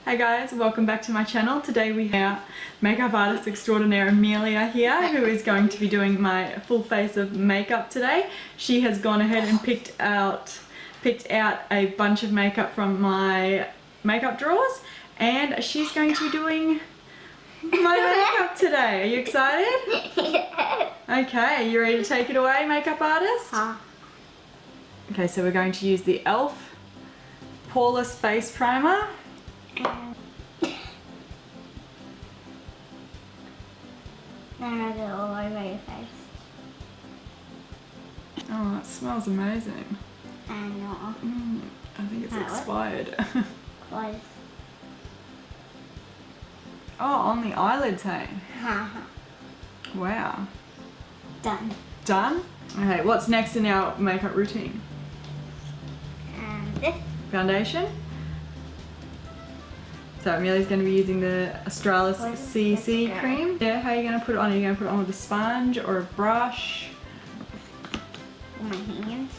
Hey guys, welcome back to my channel. Today we have makeup artist extraordinaire Emilia here, who is going to be doing my full face of makeup today. She has gone ahead and picked out a bunch of makeup from my makeup drawers, and she's going to be doing my makeup today. Are you excited? Yeah. Okay, you ready to take it away, makeup artist? Okay, so we're going to use the e.l.f. Poreless Face Primer. Then rub it all over your face. Oh, that smells amazing. I know. I think it's expired. Close. Oh, on the eyelids, hey? Haha. Wow. Done. Done? Okay, what's next in our makeup routine? And this. Foundation. So Amelia's going to be using the Australis CC cream. Yeah, how are you going to put it on? Are you going to put it on with a sponge or a brush? With my hands.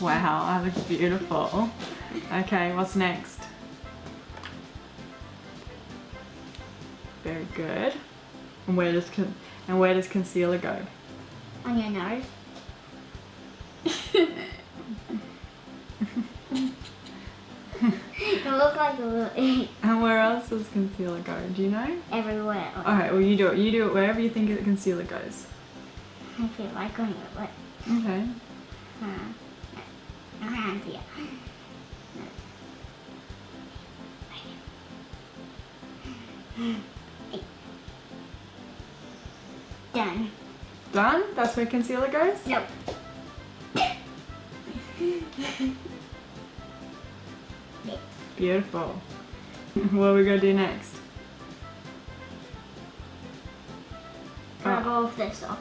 Wow, that looks beautiful. Okay, what's next? Very good. And where does concealer go? On your nose. It looks like a little And where else does concealer go? Do you know? everywhere. Okay, well you do it. You do it wherever you think the concealer goes. I feel like going to it. Okay. Around here. Done. Done? That's where concealer goes? Nope. Beautiful. What are we going to do next? Rub all of this off.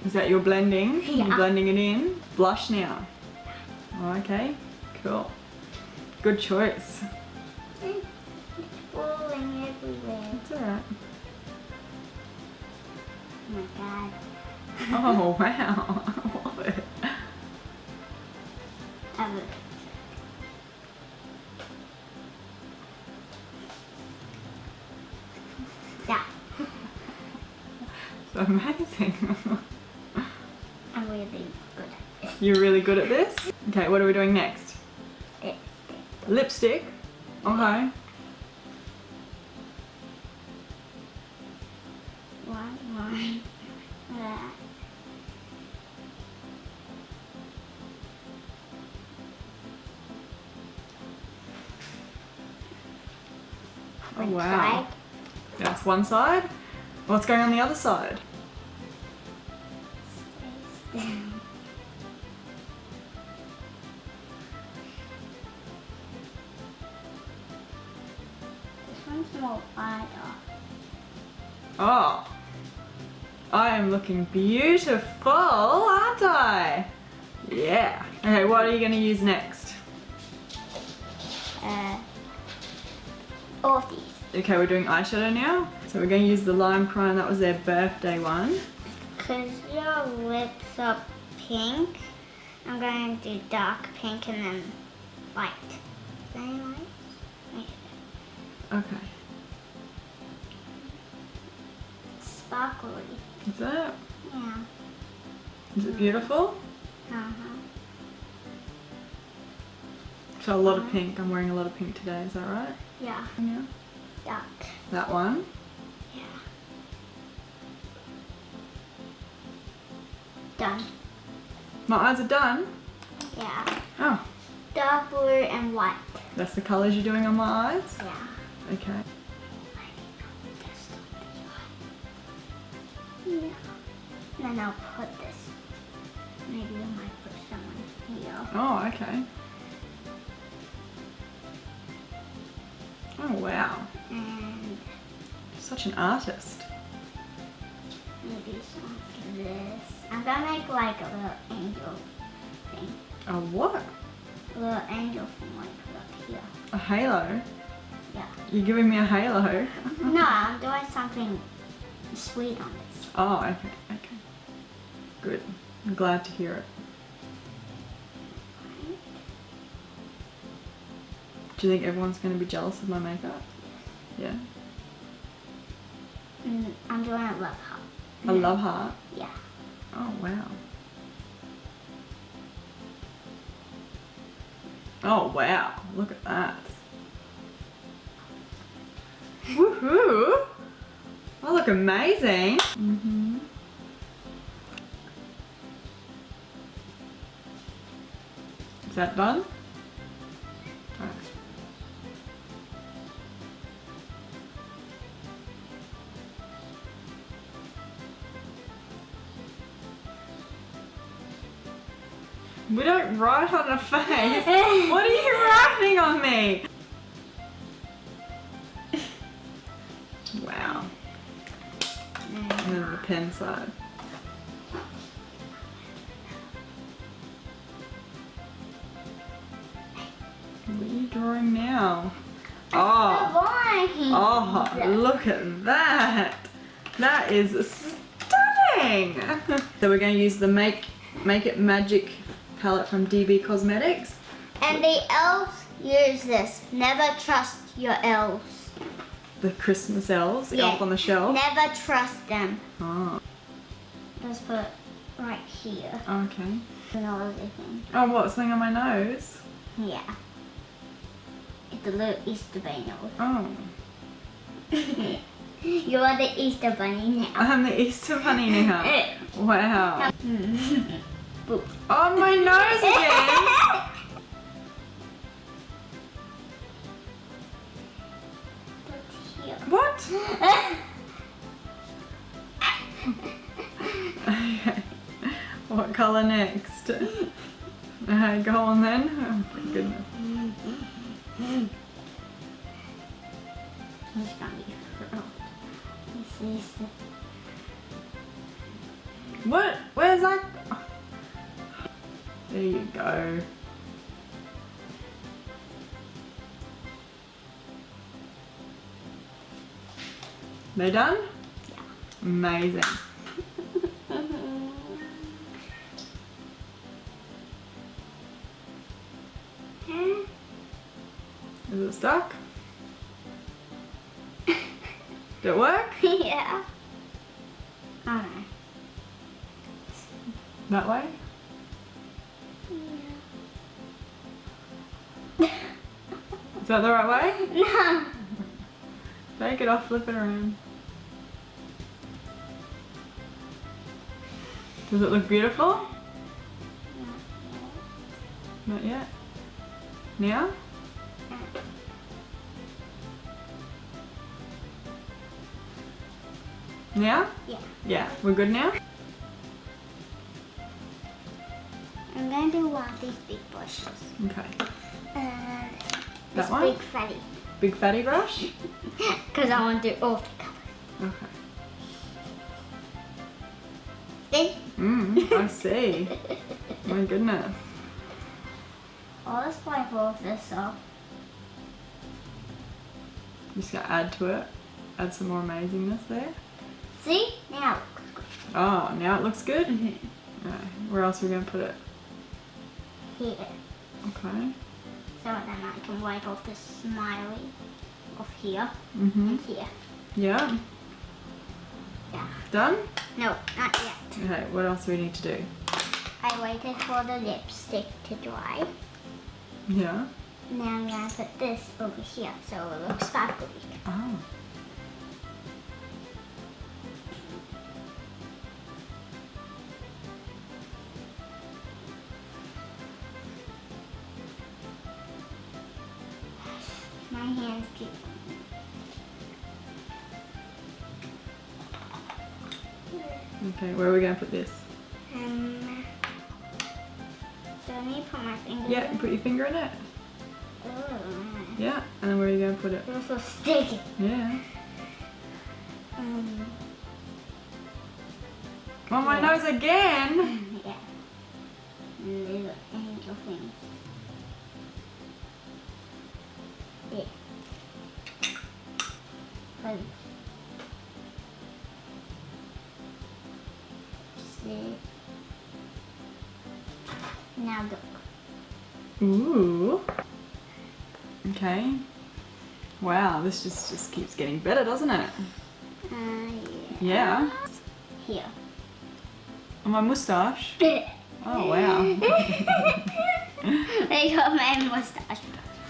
Is that your blending? Yeah. You're blending it in? Blush now. Okay, cool. Good choice. It's falling everywhere. It's alright. Oh my god. Oh wow, I love it. Have it. Yeah. It's amazing. I'm really good at this. You're really good at this? Okay, what are we doing next? Lipstick? Okay. One. Oh wow. That's one side. What's going on the other side? This one's more wider. Oh. I am looking beautiful, aren't I? Yeah. Okay, what are you going to use next? All of these. Okay, we're doing eyeshadow now. So we're going to use the Lime Crime. That was their birthday one. Because your lips are pink, I'm going to do dark pink and then white. Very light. Okay. Sparkly. Is that? Yeah. Is it beautiful? Uh-huh. So a lot of pink. I'm wearing a lot of pink today. Is that right? Yeah. Yeah. Dark. That one. Yeah. Done. My eyes are done. Yeah. Oh, Dark blue and white. that's the colours you're doing on my eyes? Yeah. Okay. Yeah. Then I'll put this. Maybe I might put some here. Oh, okay. Oh, wow. And Such an artist. maybe some of this. I'm gonna make like a little angel thing. A what? A little angel from like up here. A halo? Yeah. You're giving me a halo? No, I'm doing something sweet on this. Oh, okay, okay. Good. I'm glad to hear it. Do you think everyone's going to be jealous of my makeup? Yeah. I'm doing a love heart. A love heart? Yeah. Oh, wow. Oh, wow. Look at that. Woohoo! I look amazing. Mm-hmm. Is that done? Alright. We don't write on a face. What are you writing on me? Wow. And then the pen side. What are you drawing now? Oh, look at that. That is stunning. So we're going to use the Make It Magic palette from DB Cosmetics. And the elves use this. Never trust your elves. The Christmas elves, Yeah. Elf on the Shelf. Never trust them. Oh, Let's put it right here. okay. No other thing. Oh, what? Something on my nose? Yeah. It's a little Easter bunny nose. Oh. You are the Easter bunny now. I'm the Easter Bunny now. Wow. Boop. On my nose again. Put here. What? Okay. What colour next? Go on then. Oh my goodness. It's gonna be furrowed. This is the... What? Where's that? There you go. They done? Yeah. Amazing. Is it stuck? Did it work? Yeah. Oh no. That way? Is that the right way? No. Take it off, flip it around. Does it look beautiful? Not yet. Now? Now? Yeah. Yeah, we're good now? I'm going to do one of these big brushes. Okay. And That this one? big fatty. Big fatty brush? Because I want to do all the colors. Okay. See? I see. My goodness. I'll just wipe all of this off. Just gonna add to it. Add some more amazingness there. See? Now it looks good. Oh, now it looks good? Right. Where else are we gonna put it? Here. Okay. So then I can wipe off this smiley off here Mm-hmm. and here. Yeah. Yeah. Done? No, not yet. Okay, what else do we need to do? I waited for the lipstick to dry. Yeah. Now I'm gonna put this over here so it looks sparkly. Oh. My hands keep. Okay, where are we gonna put this? Do I need to put my finger Yeah, in? put your finger in it. Oh, Yeah, and then where are you gonna put it? it's so sticky. Yeah. Um, On my nose again! yeah. Little angel. little things. Yeah. See. Now look. Ooh. Okay. Wow, this just keeps getting better, doesn't it? Yeah. Here. On my moustache. Oh wow. They got my mustache.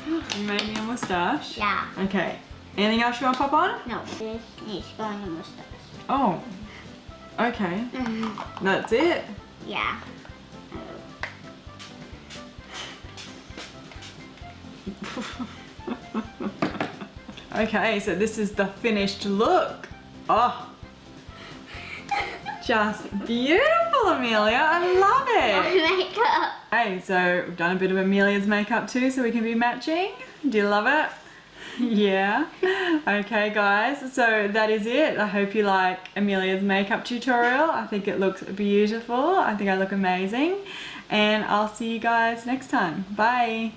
You made me a moustache? Yeah. Okay. Anything else you want to pop on? No, this needs to go on the mustache. Oh. Okay. That's it? Yeah. Okay, so this is the finished look. Oh. Just beautiful, Emilia. I love it. Makeup. Hey, so we've done a bit of Emilia's makeup too, so we can be matching. Do you love it? Yeah. Okay, guys, so that is it. I hope you like Emilia's makeup tutorial. I think it looks beautiful. I think I look amazing. And I'll see you guys next time. Bye.